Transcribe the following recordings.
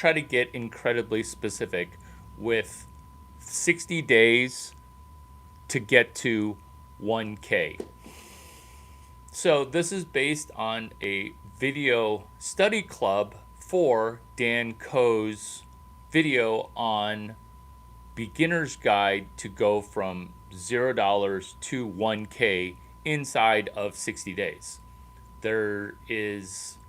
try to get incredibly specific with 60 days to get to 1K. So this is based on a video study club for Dan Koh's video on beginner's guide to go from $0 to 1K inside of 60 days. There is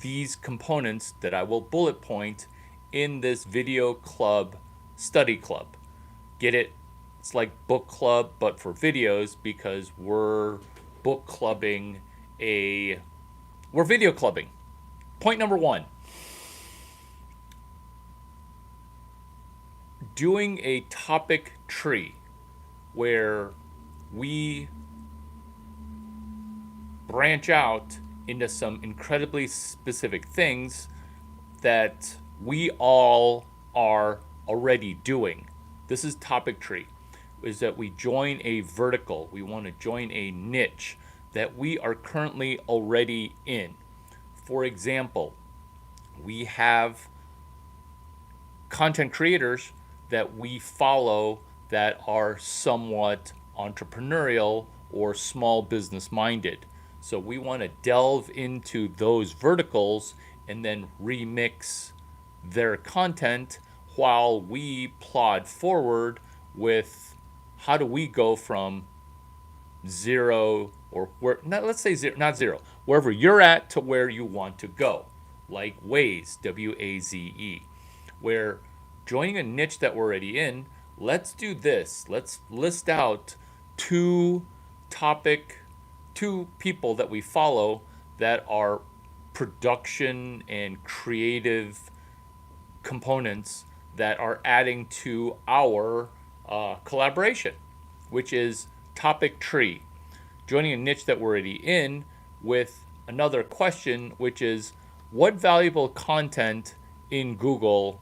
these components that I will bullet point in this video club study club. Get it? It's like book club, but for videos, because we're video clubbing. Point number 1. Doing a topic tree where we branch out into some incredibly specific things that we all are already doing. This is topic tree, is that we join a vertical. We want to join a niche that we are currently already in. For example, we have content creators that we follow that are somewhat entrepreneurial or small business minded. So we want to delve into those verticals and then remix their content while we plod forward with how do we go from zero, or let's say zero, not zero, wherever you're at to where you want to go, like Waze, WAZE, where joining a niche that we're already in, let's do this. Let's list out two people that we follow that are production and creative components that are adding to our collaboration, which is topic tree. Joining a niche that we're already in with another question, which is what valuable content in Google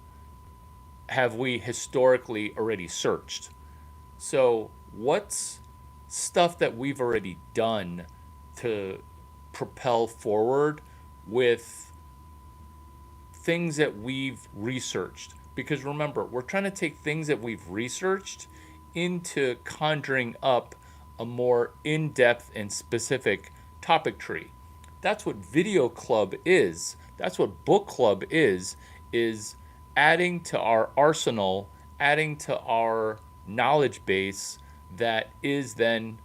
have we historically already searched? So what's stuff that we've already done to propel forward with things that we've researched? Because remember, we're trying to take things that we've researched into conjuring up a more in-depth and specific topic tree. That's what video club is. That's what book club is adding to our arsenal, adding to our knowledge base that is then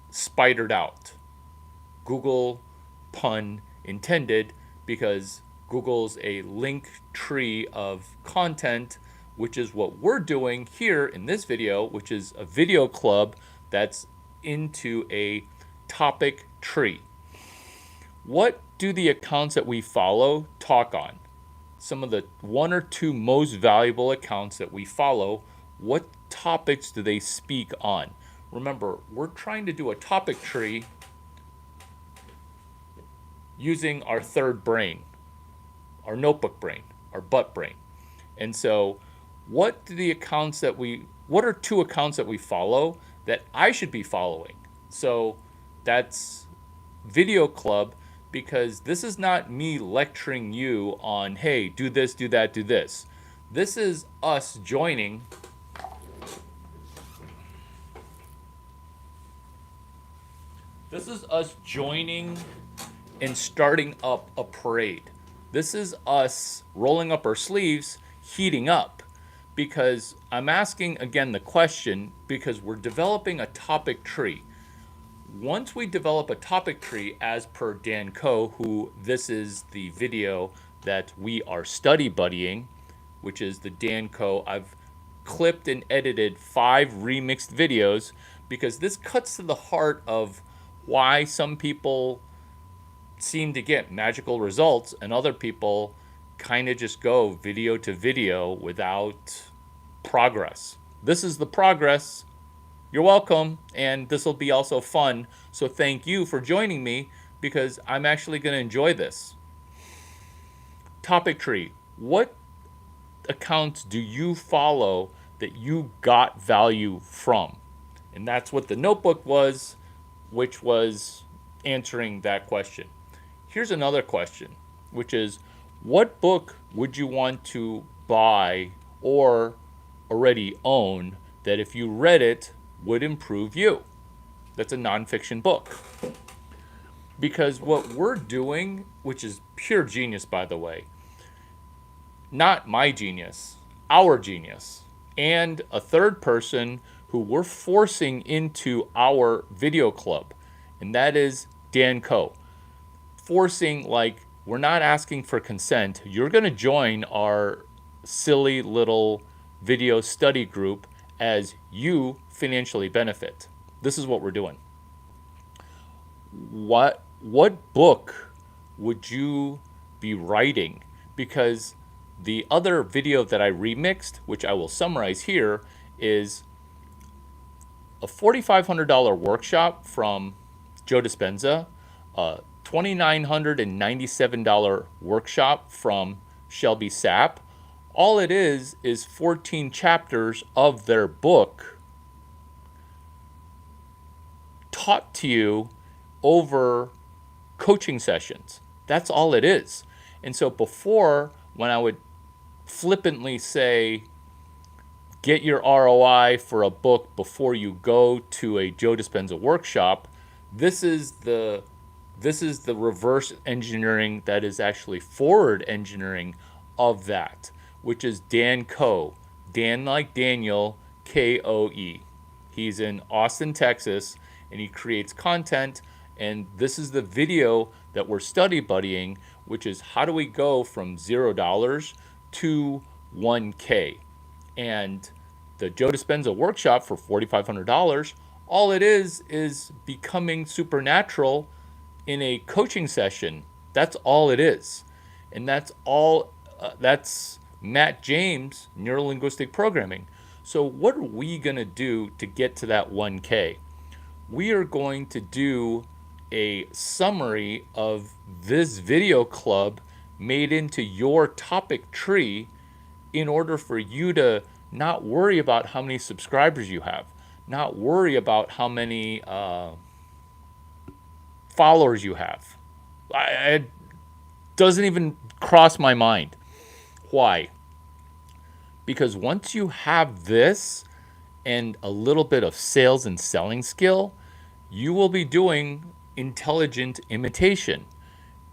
spidered out. Google, pun intended, because Google's a link tree of content, which is what we're doing here in this video, which is a video club that's into a topic tree. What do the accounts that we follow talk on? Some of the 1 or 2 most valuable accounts that we follow, what topics do they speak on? Remember, we're trying to do a topic tree using our third brain, our notebook brain, our butt brain. And so what are 2 accounts that we follow that I should be following? So that's Video Club, because this is not me lecturing you on, hey, do this, do that, do this. This is us joining and starting up a parade. This is us rolling up our sleeves, heating up, because I'm asking again the question, because we're developing a topic tree. Once we develop a topic tree as per Dan Koh, who this is the video that we are study buddying, which is the Dan Koh. I've clipped and edited 5 remixed videos because this cuts to the heart of why some people seem to get magical results and other people kind of just go video to video without progress. This is the progress. You're welcome, and this will be also fun. So thank you for joining me, because I'm actually going to enjoy this. Topic tree. What accounts do you follow that you got value from? And that's what the notebook was, which was answering that question. Here's another question, which is, What book would you want to buy or already own that if you read it would improve you? That's a nonfiction book. Because what we're doing, which is pure genius, by the way, not my genius, our genius, and a third person who we're forcing into our video club, and that is Dan Coe. Forcing, like, we're not asking for consent. You're going to join our silly little video study group as you financially benefit. This is what we're doing. What book would you be writing? Because the other video that I remixed, which I will summarize here, is a $4,500 workshop from Joe Dispenza, a $2,997 workshop from Shelby Sapp. All it is 14 chapters of their book taught to you over coaching sessions. That's all it is. And so before, when I would flippantly say, get your ROI for a book before you go to a Joe Dispenza workshop, this is the reverse engineering that is actually forward engineering of that, which is Dan Coe. Dan like Daniel, Koe. He's in Austin, Texas, and he creates content. And this is the video that we're study buddying, which is how do we go from $0 to 1K. And the Joe Dispenza workshop for $4,500, all it is becoming supernatural in a coaching session. That's all it is. And that's all, that's Matt James, Neurolinguistic Programming. So what are we going to do to get to that 1K? We are going to do a summary of this video club made into your topic tree in order for you to not worry about how many subscribers you have, not worry about how many followers you have. It doesn't even cross my mind. Why? Because once you have this and a little bit of sales and selling skill, you will be doing intelligent imitation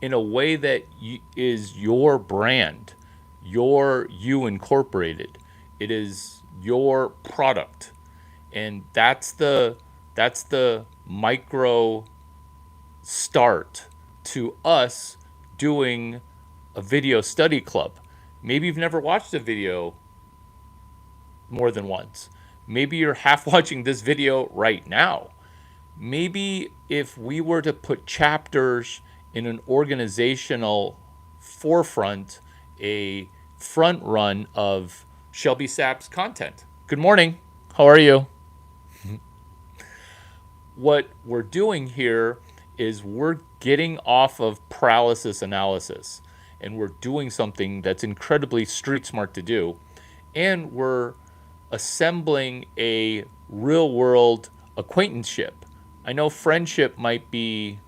in a way that is your brand, your you incorporated. It is your product. And that's the micro start to us doing a video study club. Maybe you've never watched a video more than once. Maybe you're half watching this video right now. Maybe if we were to put chapters in an organizational forefront, a front run of Shelby Sapp's content. Good morning. How are you? What we're doing here is we're getting off of paralysis analysis, and we're doing something that's incredibly street smart to do, and we're assembling a real world acquaintanceship. I know friendship might be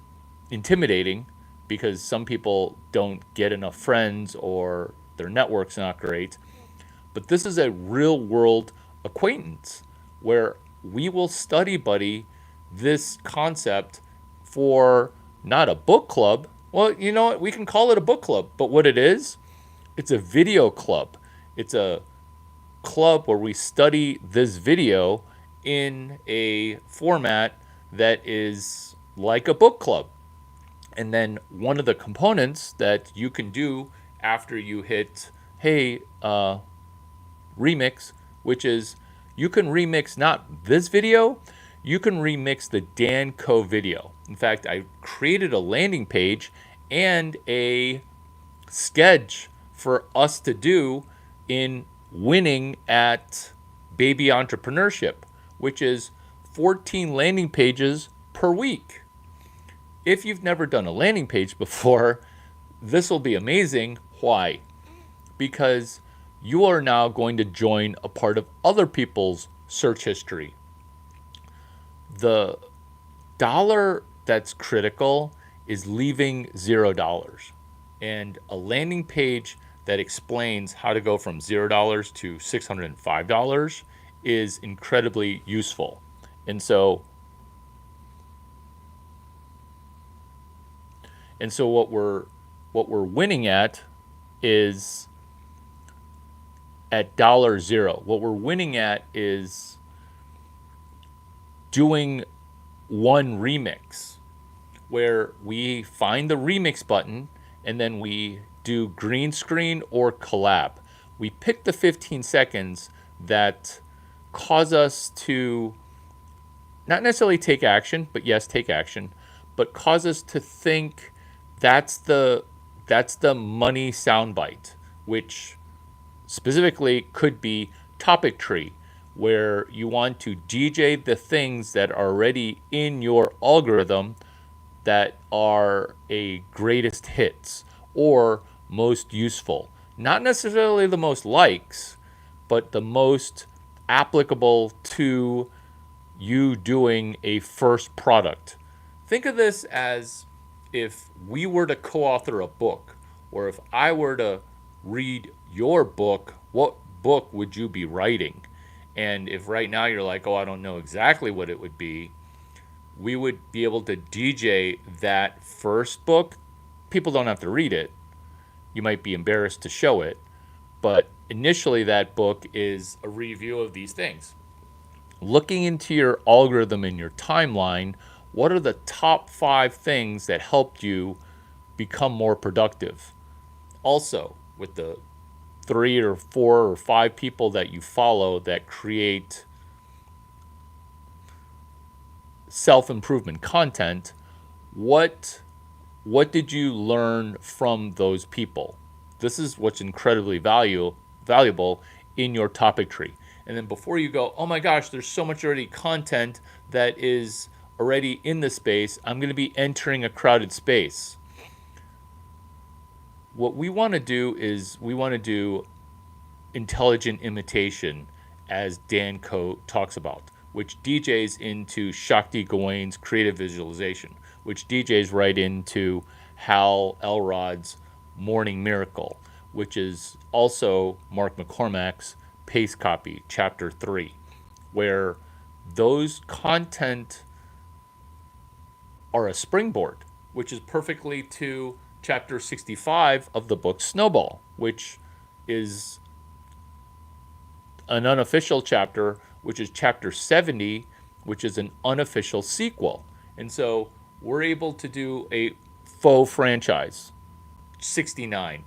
intimidating because some people don't get enough friends or their network's not great, but this is a real world acquaintance where we will study buddy this concept for not a book club. Well, you know what? We can call it a book club, but what it is, it's a video club. It's a club where we study this video in a format that is like a book club. And then one of the components that you can do after you hit, hey, remix, which is you can remix not this video, you can remix the Dan Coe video. In fact, I created a landing page and a sketch for us to do in winning at Baby Entrepreneurship, which is 14 landing pages per week. If you've never done a landing page before, this will be amazing. Why? Because you are now going to join a part of other people's search history. The dollar that's critical is leaving $0. And a landing page that explains how to go from $0 to $605 is incredibly useful. And so what we're winning at is at $0. What we're winning at is doing one remix where we find the remix button and then we do green screen or collab. We pick the 15 seconds that cause us to not necessarily take action, but yes, take action, but cause us to think that's the money soundbite, which specifically could be topic tree, where you want to DJ the things that are already in your algorithm that are a greatest hits or most useful. Not necessarily the most likes, but the most applicable to you doing a first product. Think of this as if we were to co author a book, or if I were to read your book, what book would you be writing? And if right now you're like, oh, I don't know exactly what it would be, we would be able to DJ that first book. People don't have to read it. You might be embarrassed to show it, but initially that book is a review of these things. Looking into your algorithm in your timeline, what are the top 5 things that helped you become more productive? Also, with the 3 or 4 or 5 people that you follow that create self-improvement content, what did you learn from those people? This is what's incredibly valuable in your topic tree. And then before you go, oh my gosh, there's so much already content that is already in the space, I'm going to be entering a crowded space. What we want to do is we want to do intelligent imitation, as Dan Coe talks about, which DJs into Shakti Gawain's creative visualization, which DJs right into Hal Elrod's Morning Miracle, which is also Mark McCormack's Pace Copy, Chapter 3, where those content are a springboard, which is perfectly to Chapter 65 of the book Snowball, which is an unofficial chapter, which is Chapter 70, which is an unofficial sequel. And so we're able to do a faux franchise. 69.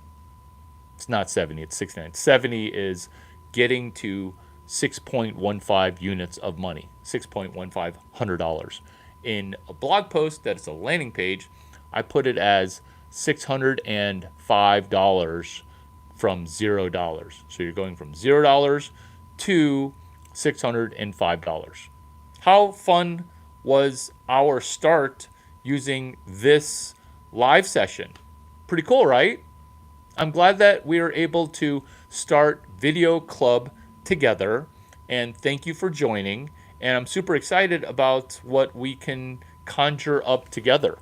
It's not 70, it's 69. 70 is getting to 6.15 units of money, $6.1500. In a blog post that's a landing page, I put it as $605 from $0. So you're going from $0 to $605. How fun was our start using this live session? Pretty cool, right? I'm glad that we are able to start Video Club together, and thank you for joining. And I'm super excited about what we can conjure up together.